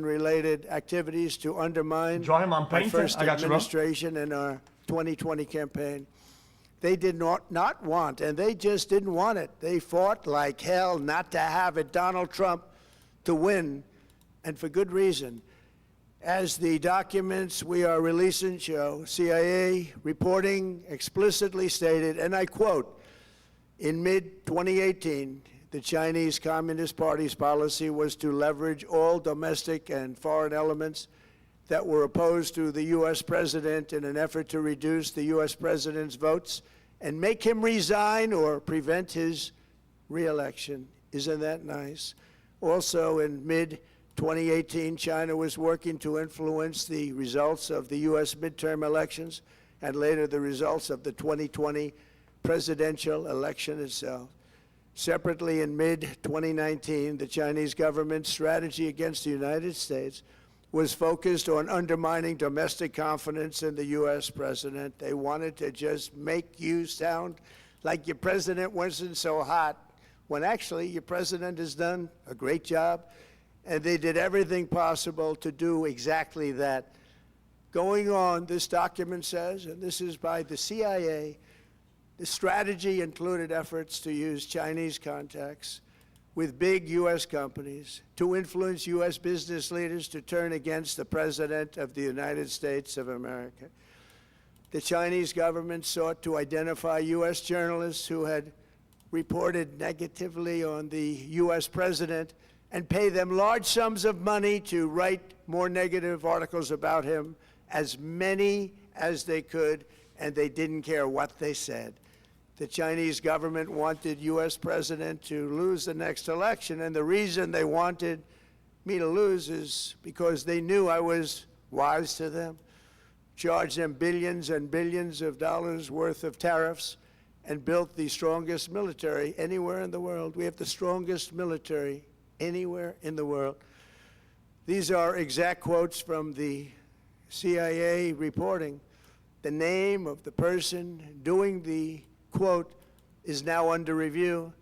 related activities to undermine Draw him on my painting. first I got you, bro. administration and our 2020 campaign. They did not want, and they just didn't want it. They fought like hell not to have it, Donald Trump, to win, and for good reason. As the documents we are releasing show, CIA reporting explicitly stated, and I quote, in mid-2018, the Chinese Communist Party's policy was to leverage all domestic and foreign elements that were opposed to the U.S. president in an effort to reduce the U.S. president's votes and make him resign or prevent his re-election. Isn't that nice? Also, in mid-2018, China was working to influence the results of the U.S. midterm elections and later the results of the 2020 presidential election itself. Separately, in mid-2019, the Chinese government's strategy against the United States was focused on undermining domestic confidence in the U.S. president. They wanted to just make you sound like your president wasn't so hot, when actually your president has done a great job, and they did everything possible to do exactly that. Going on, this document says, and this is by the CIA, the strategy included efforts to use Chinese contacts with big U.S. companies to influence U.S. business leaders to turn against the President of the United States of America. The Chinese government sought to identify U.S. journalists who had reported negatively on the U.S. president and pay them large sums of money to write more negative articles about him, as many as they could, and they didn't care what they said. The Chinese government wanted U.S. president to lose the next election, and the reason they wanted me to lose is because they knew I was wise to them, charged them billions and billions of dollars worth of tariffs, and built the strongest military anywhere in the world. We have the strongest military anywhere in the world. These are exact quotes from the CIA reporting. The name of the person doing the quote is now under review,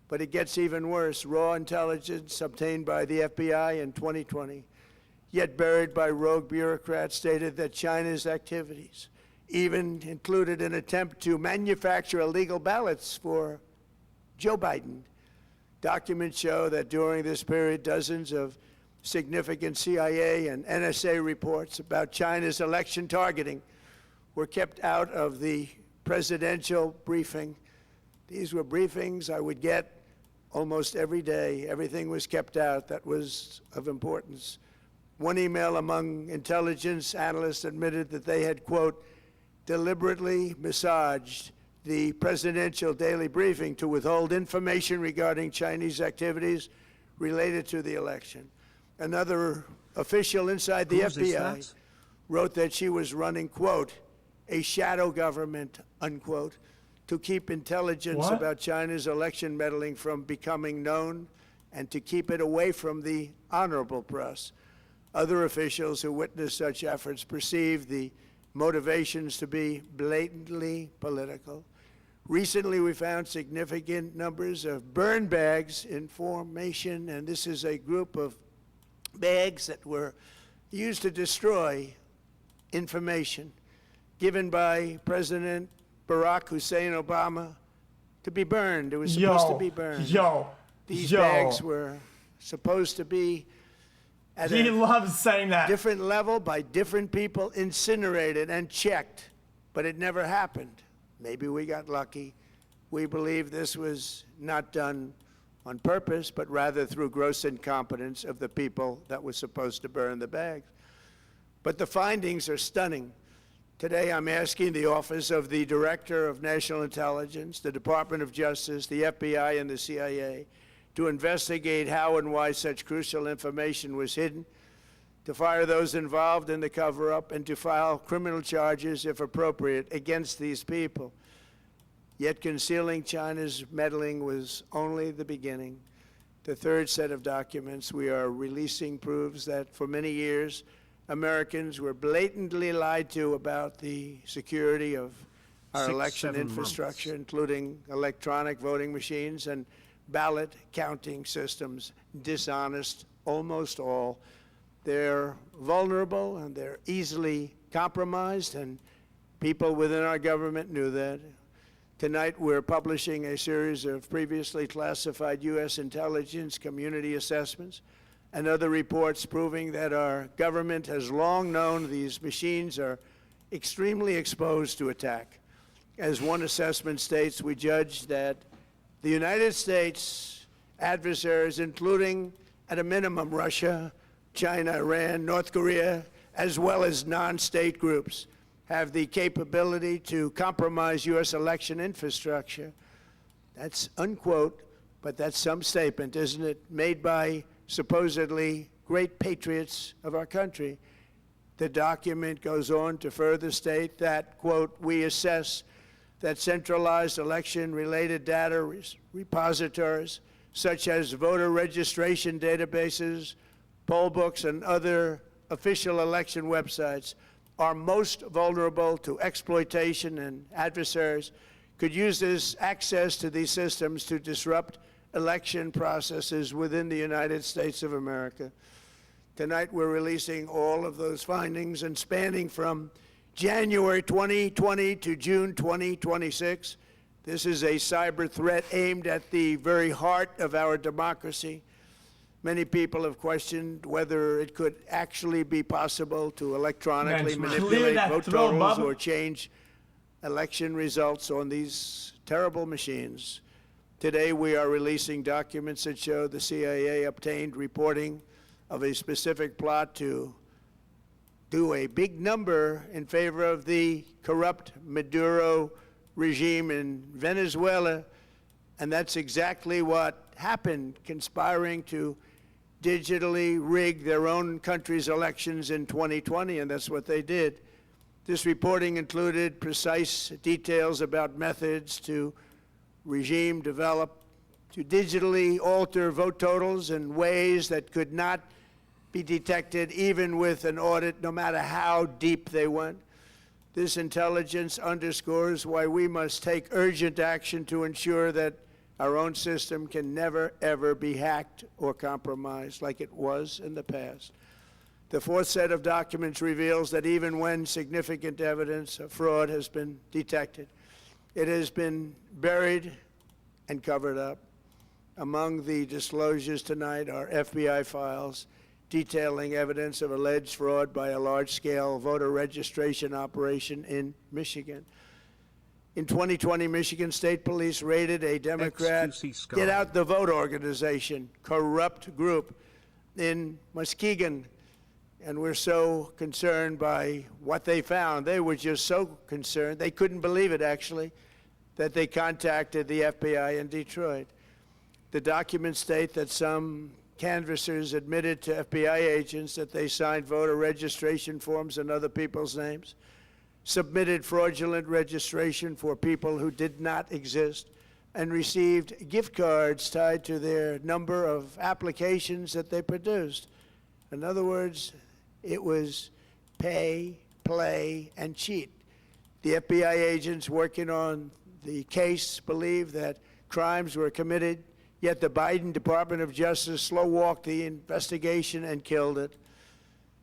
but it gets even worse. Raw intelligence obtained by the FBI in 2020, yet buried by rogue bureaucrats, stated that China's activities even included an attempt to manufacture illegal ballots for Joe Biden. Documents show that during this period, dozens of significant CIA and NSA reports about China's election targeting were kept out of the presidential briefing. These were briefings I would get almost every day. Everything was kept out that was of importance. One email among intelligence analysts admitted that they had, quote, deliberately massaged the presidential daily briefing to withhold information regarding Chinese activities related to the election. Another official inside the FBI wrote that she was running, quote, a shadow government, unquote, to keep intelligence about China's election meddling from becoming known and to keep it away from the honorable press. Other officials who witnessed such efforts perceived the motivations to be blatantly political. Recently, we found significant numbers of burn bags in formation, and this is a group of bags that were used to destroy information given by President Barack Hussein Obama to be burned. It was supposed to be burned. These bags were supposed to be at he loves saying that. Different level by different people, incinerated and checked, but it never happened. Maybe we got lucky. We believe this was not done on purpose, but rather through gross incompetence of the people that were supposed to burn the bags. But the findings are stunning. Today, I'm asking the Office of the Director of National Intelligence, the Department of Justice, the FBI, and the CIA to investigate how and why such crucial information was hidden, to fire those involved in the cover-up, and to file criminal charges, if appropriate, against these people. Yet concealing China's meddling was only the beginning. The third set of documents we are releasing proves that for many years, Americans were blatantly lied to about the security of our election infrastructure, including electronic voting machines and ballot counting systems, dishonest, almost all. They're vulnerable and they're easily compromised, and people within our government knew that. Tonight, we're publishing a series of previously classified U.S. intelligence community assessments and other reports proving that our government has long known these machines are extremely exposed to attack. As one assessment states, we judge that the United States adversaries, including at a minimum Russia, China, Iran, North Korea, as well as non-state groups, have the capability to compromise U.S. election infrastructure. That's unquote, but that's some statement, isn't it, made by supposedly great patriots of our country. The document goes on to further state that, quote, we assess that centralized election-related data repositories, such as voter registration databases, poll books, and other official election websites, are most vulnerable to exploitation, and adversaries could use this access to these systems to disrupt election processes within the United States of America. Tonight, we're releasing all of those findings, and spanning from January 2020 to June 2026. This is a cyber threat aimed at the very heart of our democracy. Many people have questioned whether it could actually be possible to electronically manipulate vote totals or change election results on these terrible machines. Today, we are releasing documents that show the CIA obtained reporting of a specific plot to do a big number in favor of the corrupt Maduro regime in Venezuela, and that's exactly what happened, conspiring to digitally rig their own country's elections in 2020, and that's what they did. This reporting included precise details about methods to regime develop to digitally alter vote totals in ways that could not be detected even with an audit, no matter how deep they went. This intelligence underscores why we must take urgent action to ensure that our own system can never, ever be hacked or compromised like it was in the past. The fourth set of documents reveals that even when significant evidence of fraud has been detected, it has been buried and covered up. Among the disclosures tonight are FBI files detailing evidence of alleged fraud by a large-scale voter registration operation in Michigan. In 2020, Michigan State Police raided a Democrat Get Out the Vote organization, corrupt group in Muskegon. And we're so concerned by what they found. They were just so concerned, they couldn't believe it, actually, that they contacted the FBI in Detroit. The documents state that some canvassers admitted to FBI agents that they signed voter registration forms in other people's names, submitted fraudulent registration for people who did not exist, and received gift cards tied to their number of applications that they produced. In other words, it was pay, play, and cheat. The FBI agents working on the case believe that crimes were committed, yet the Biden Department of Justice slow-walked the investigation and killed it.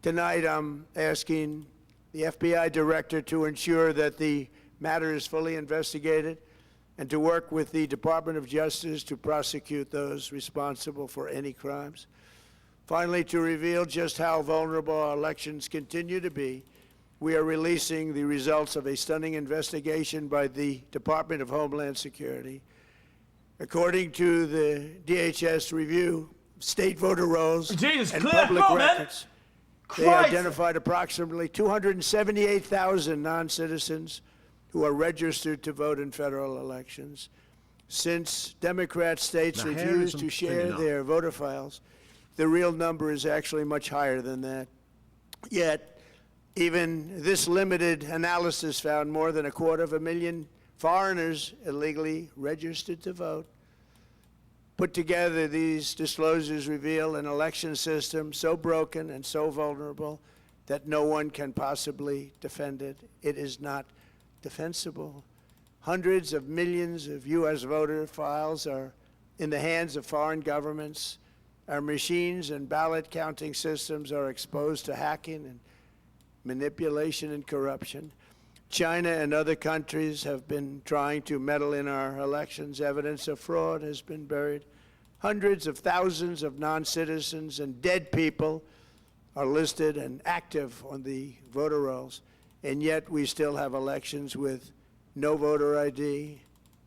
Tonight, I'm asking the FBI director to ensure that the matter is fully investigated and to work with the Department of Justice to prosecute those responsible for any crimes. Finally, to reveal just how vulnerable our elections continue to be, we are releasing the results of a stunning investigation by the Department of Homeland Security. According to the DHS review, state voter rolls and public records, they identified approximately 278,000 non-citizens who are registered to vote in federal elections. Since Democrat states refuse to share their voter files, the real number is actually much higher than that. Yet, even this limited analysis found more than 250,000 foreigners illegally registered to vote. Put together, these disclosures reveal an election system so broken and so vulnerable that no one can possibly defend it. It is not defensible. Hundreds of millions of U.S. voter files are in the hands of foreign governments, Our machines and ballot counting systems are exposed to hacking and manipulation and corruption. China and other countries have been trying to meddle in our elections. Evidence of fraud has been buried. Hundreds of thousands of non-citizens and dead people are listed and active on the voter rolls, and yet we still have elections with no voter ID,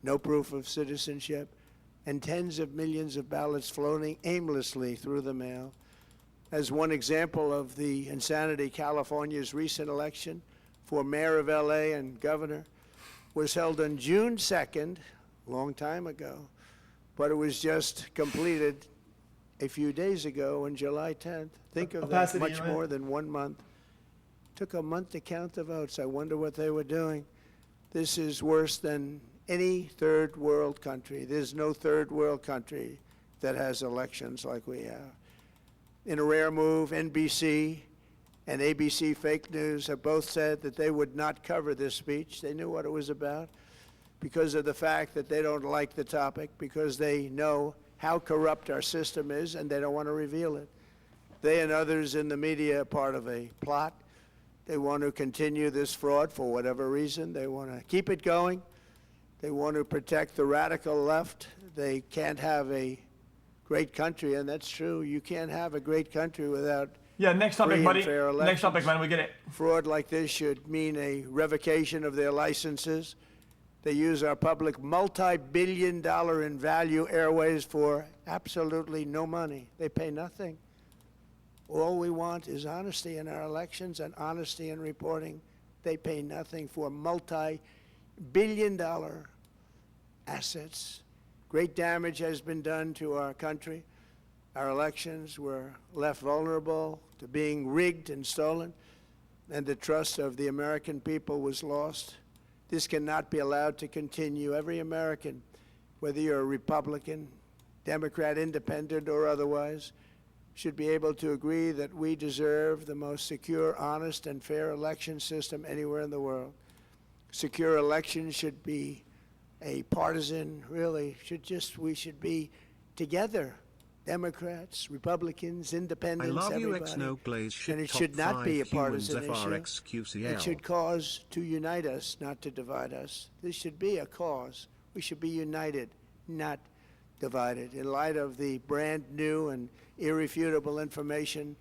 no proof of citizenship, and tens of millions of ballots floating aimlessly through the mail. As one example of the insanity, California's recent election for mayor of LA and governor was held on June 2nd, a long time ago, but it was just completed a few days ago on July 10th. Think of that, much more than 1 month. Took a month to count the votes. I wonder what they were doing. This is worse than any third world country. There's no third world country that has elections like we have. In a rare move, NBC and ABC Fake News have both said that they would not cover this speech. They knew what it was about because of the fact that they don't like the topic, because they know how corrupt our system is and they don't want to reveal it. They and others in the media are part of a plot. They want to continue this fraud for whatever reason. They want to keep it going. They want to protect the radical left. They can't have a great country, and that's true. You can't have a great country without next topic, buddy. Next topic, man. We get it. Fraud like this should mean a revocation of their licenses. They use our public multi-billion-dollar in value airways for absolutely no money. They pay nothing. All we want is honesty in our elections and honesty in reporting. They pay nothing for multi-billion-dollar assets. Great damage has been done to our country. Our elections were left vulnerable to being rigged and stolen, and the trust of the American people was lost. This cannot be allowed to continue. Every American, whether you're a Republican, Democrat, Independent, or otherwise, should be able to agree that we deserve the most secure, honest, and fair election system anywhere in the world. Secure elections should be a partisan, really, we should be together. Democrats, Republicans, Independents, everybody. And it should not be a partisan issue. It should cause to unite us, not to divide us. This should be a cause. We should be united, not divided. In light of the brand new and irrefutable information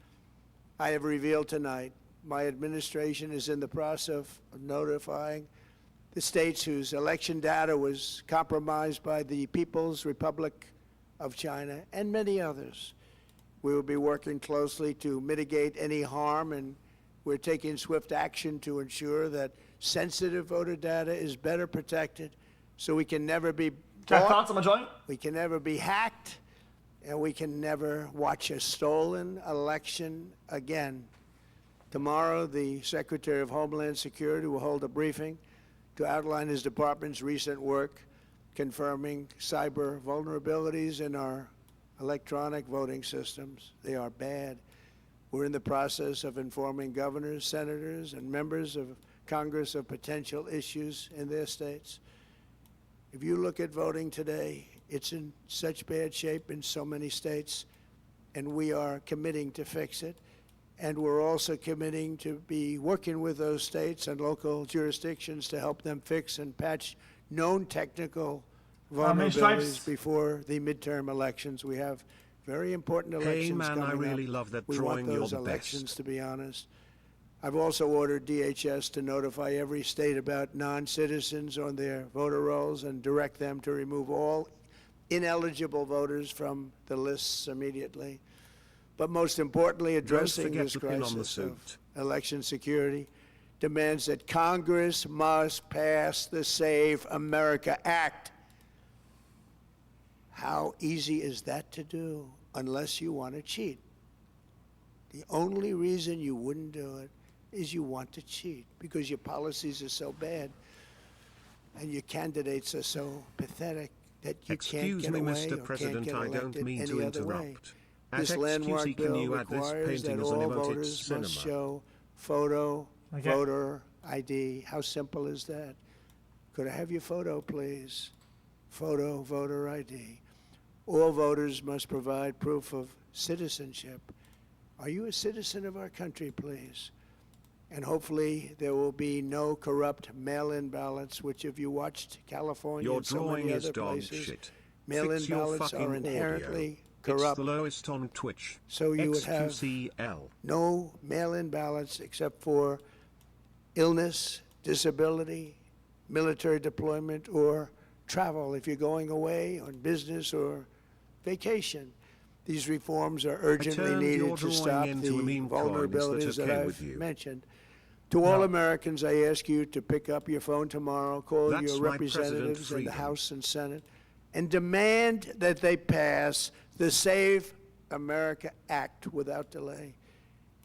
I have revealed tonight, my administration is in the process of notifying the states whose election data was compromised by the People's Republic of China and many others. We will be working closely to mitigate any harm, and we're taking swift action to ensure that sensitive voter data is better protected so we can never be thoughts on the joint? We can never be hacked, and we can never watch a stolen election again. Tomorrow, the Secretary of Homeland Security will hold a briefing to outline his department's recent work confirming cyber vulnerabilities in our electronic voting systems. They are bad. We're in the process of informing governors, senators, and members of Congress of potential issues in their states. If you look at voting today, it's in such bad shape in so many states, and we are committing to fix it. And we're also committing to be working with those states and local jurisdictions to help them fix and patch known technical vulnerabilities before the midterm elections. We have very important elections coming up. I really love that drawing. We want those elections, to be honest. I've also ordered DHS to notify every state about non-citizens on their voter rolls and direct them to remove all ineligible voters from the lists immediately. But most importantly, addressing this crisis of election security demands that Congress must pass the Save America Act. How easy is that to do unless you want to cheat? The only reason you wouldn't do it is you want to cheat because your policies are so bad and your candidates are so pathetic that you can't get away Mr. President, or can't get I don't mean any to other way. interrupt. This landmark bill requires that all voters must show photo, voter ID. How simple is that? Could I have your photo, please? Photo, voter ID. All voters must provide proof of citizenship. Are you a citizen of our country, please? And hopefully there will be no corrupt mail-in ballots, which if you watched California and so many other places, mail-in ballots are inherently corrupt. It's the lowest on Twitch. So you would have xQcl. no mail-in ballots except for illness, disability, military deployment, or travel if you're going away on business or vacation. These reforms are urgently needed to stop the vulnerabilities that I've mentioned. To all Americans, I ask you to pick up your phone tomorrow, call your representatives in the House and Senate, and demand that they pass the Save America Act without delay.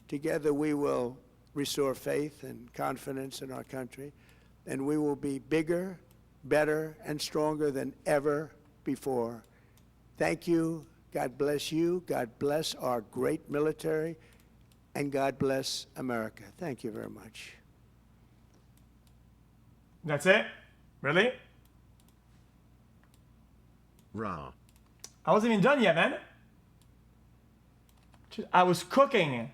Together we will restore faith and confidence in our country, and we will be bigger, better, and stronger than ever before. Thank you. God bless you. God bless our great military. And God bless America. Thank you very much. That's it? Really? Rah. I wasn't even done yet, man. I was cooking.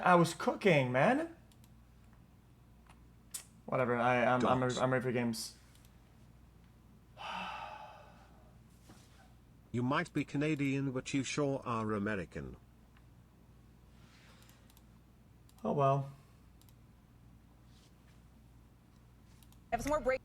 I was cooking, man. Whatever. I'm ready for games. You might be Canadian, but you sure are American. Oh well. I have some more break.